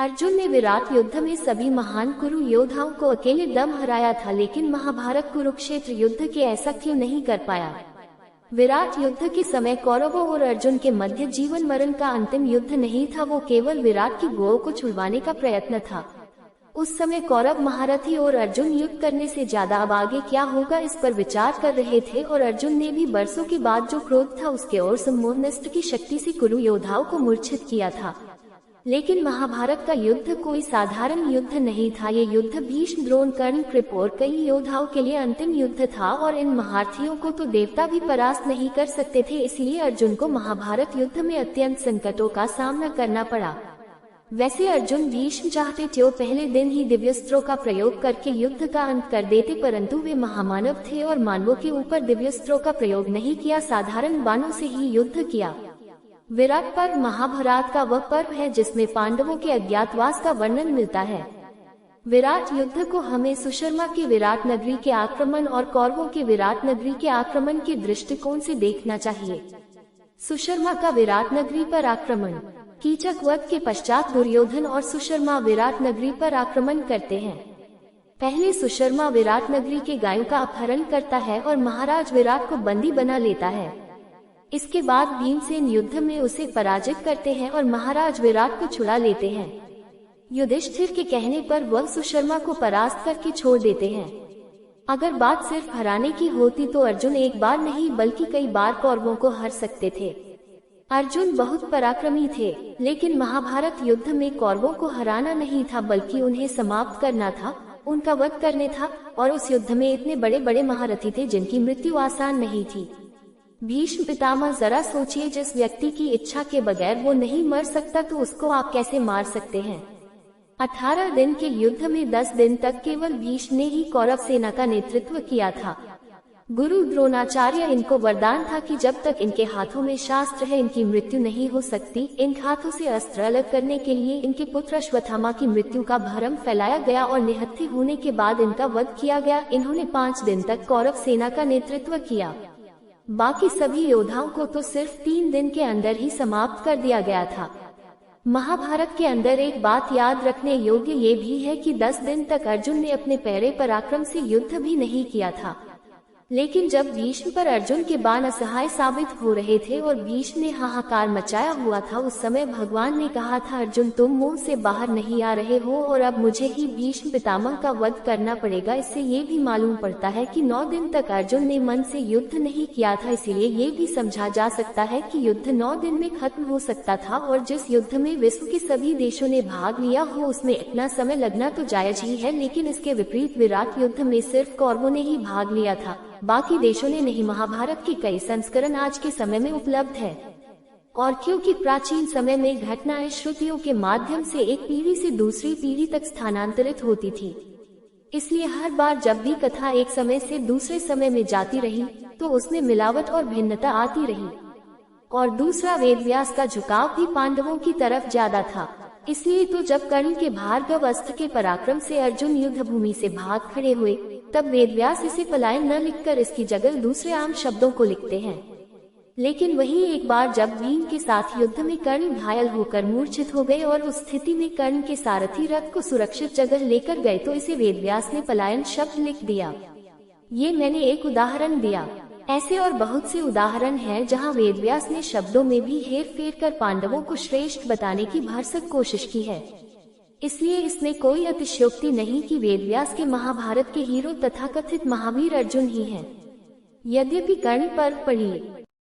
अर्जुन ने विराट युद्ध में सभी महान कुरु योद्धाओं को अकेले दम हराया था, लेकिन महाभारत कुरुक्षेत्र युद्ध के ऐसा क्यों नहीं कर पाया। विराट युद्ध के समय कौरवों और अर्जुन के मध्य जीवन मरण का अंतिम युद्ध नहीं था, वो केवल विराट की गोह को छुड़वाने का प्रयत्न था। उस समय कौरव महारथी और अर्जुन युद्ध करने से ज्यादा अब आगे क्या होगा इस पर विचार कर रहे थे, और अर्जुन ने भी बरसों के बाद जो क्रोध था उसके और सम्मोहनस्त्र की शक्ति से कुरु योद्धाओं को मूर्छित किया था। लेकिन महाभारत का युद्ध कोई साधारण युद्ध नहीं था। ये युद्ध भीष्म, द्रोण, कर्ण, कृप और कई योद्धाओं के लिए अंतिम युद्ध था, और इन महारथियों को तो देवता भी परास्त नहीं कर सकते थे। इसलिए अर्जुन को महाभारत युद्ध में अत्यंत संकटों का सामना करना पड़ा। वैसे अर्जुन भीष्म चाहते थे पहले दिन ही दिव्यास्त्रों का प्रयोग करके युद्ध का अंत कर देते, परंतु वे महामानव थे और मानवों के ऊपर दिव्यास्त्रों का प्रयोग नहीं किया, साधारण बाणों से ही युद्ध किया। विराट पर्व महाभारत का वह पर्व है जिसमें पांडवों के अज्ञातवास का वर्णन मिलता है। विराट युद्ध को हमें सुशर्मा के विराट नगरी के आक्रमण और कौरवों के विराट नगरी के आक्रमण के दृष्टिकोण से देखना चाहिए। सुशर्मा का विराट नगरी पर आक्रमण। कीचक वध के पश्चात दुर्योधन और सुशर्मा विराट नगरी पर आक्रमण करते हैं। पहले सुशर्मा विराट नगरी के गायों का अपहरण करता है और महाराज विराट को बंदी बना लेता है। इसके बाद भीमसेन युद्ध में उसे पराजित करते हैं और महाराज विराट को छुड़ा लेते हैं। युधिष्ठिर के कहने पर वह सुशर्मा को परास्त करके छोड़ देते हैं। अगर बात सिर्फ हराने की होती तो अर्जुन एक बार नहीं बल्कि कई बार कौरवों को हरा सकते थे। अर्जुन बहुत पराक्रमी थे, लेकिन महाभारत युद्ध में कौरवों को हराना नहीं था बल्कि उन्हें समाप्त करना था, उनका वध करने था। और उस युद्ध में इतने बड़े बड़े महारथी थे जिनकी मृत्यु आसान नहीं थी। भीष्म पितामह, जरा सोचिए, जिस व्यक्ति की इच्छा के बगैर वो नहीं मर सकता तो उसको आप कैसे मार सकते हैं। 18 दिन के युद्ध में 10 दिन तक केवल भीष्म ने ही कौरव सेना का नेतृत्व किया था। गुरु द्रोणाचार्य, इनको वरदान था कि जब तक इनके हाथों में शास्त्र है इनकी मृत्यु नहीं हो सकती। इन हाथों से अस्त्र अलग करने के लिए इनके पुत्र अश्वत्थामा की मृत्यु का भरम फैलाया गया और निहत्थे होने के बाद इनका वध किया गया। इन्होंने 5 दिन तक कौरव सेना का नेतृत्व किया। बाकी सभी योद्धाओं को तो सिर्फ 3 दिन के अंदर ही समाप्त कर दिया गया था। महाभारत के अंदर एक बात याद रखने योग्य ये भी है कि 10 दिन तक अर्जुन ने अपने पैरे पराक्रम से युद्ध भी नहीं किया था। लेकिन जब भीष्म पर अर्जुन के बाण असहाय साबित हो रहे थे और भीष्म ने हाहाकार मचाया हुआ था, उस समय भगवान ने कहा था, अर्जुन तुम मुंह से बाहर नहीं आ रहे हो और अब मुझे ही भीष्म पितामह का वध करना पड़ेगा। इससे ये भी मालूम पड़ता है कि 9 दिन तक अर्जुन ने मन से युद्ध नहीं किया था, इसलिए ये भी समझा जा सकता है कि युद्ध 9 दिन में खत्म हो सकता था। और जिस युद्ध में विश्व के सभी देशों ने भाग लिया हो उसमें इतना समय लगना तो जायज ही है, लेकिन इसके विपरीत विराट युद्ध में सिर्फ कौरवों ने ही भाग लिया था, बाकी देशों ने नहीं। महाभारत के कई संस्करण आज के समय में उपलब्ध है, और क्योंकि प्राचीन समय में घटनाएं श्रुतियों के माध्यम से एक पीढ़ी से दूसरी पीढ़ी तक स्थानांतरित होती थी, इसलिए हर बार जब भी कथा एक समय से दूसरे समय में जाती रही तो उसमें मिलावट और भिन्नता आती रही। और दूसरा, वेदव्यास का झुकाव भी पांडवों की तरफ ज्यादा था। इसलिए तो जब कर्ण के भार्गव अस्त्र के पराक्रम से अर्जुन युद्ध भूमि से भाग खड़े हुए, तब वेदव्यास इसे पलायन न लिखकर इसकी जगह दूसरे आम शब्दों को लिखते हैं। लेकिन वही एक बार जब भीम के साथ युद्ध में कर्ण घायल होकर मूर्छित हो गए और उस स्थिति में कर्ण के सारथी रथ को सुरक्षित जगह लेकर गए तो इसे वेदव्यास ने पलायन शब्द लिख दिया। ये मैंने एक उदाहरण दिया। ऐसे और बहुत से उदाहरण हैं जहां वेदव्यास ने शब्दों में भी हेर फेर कर पांडवों को श्रेष्ठ बताने की भरसक कोशिश की है। इसलिए इसमें कोई अतिशयोक्ति नहीं कि वेदव्यास के महाभारत के हीरो तथाकथित महावीर अर्जुन ही हैं। यद्यपि कर्ण पर्व पढ़िए।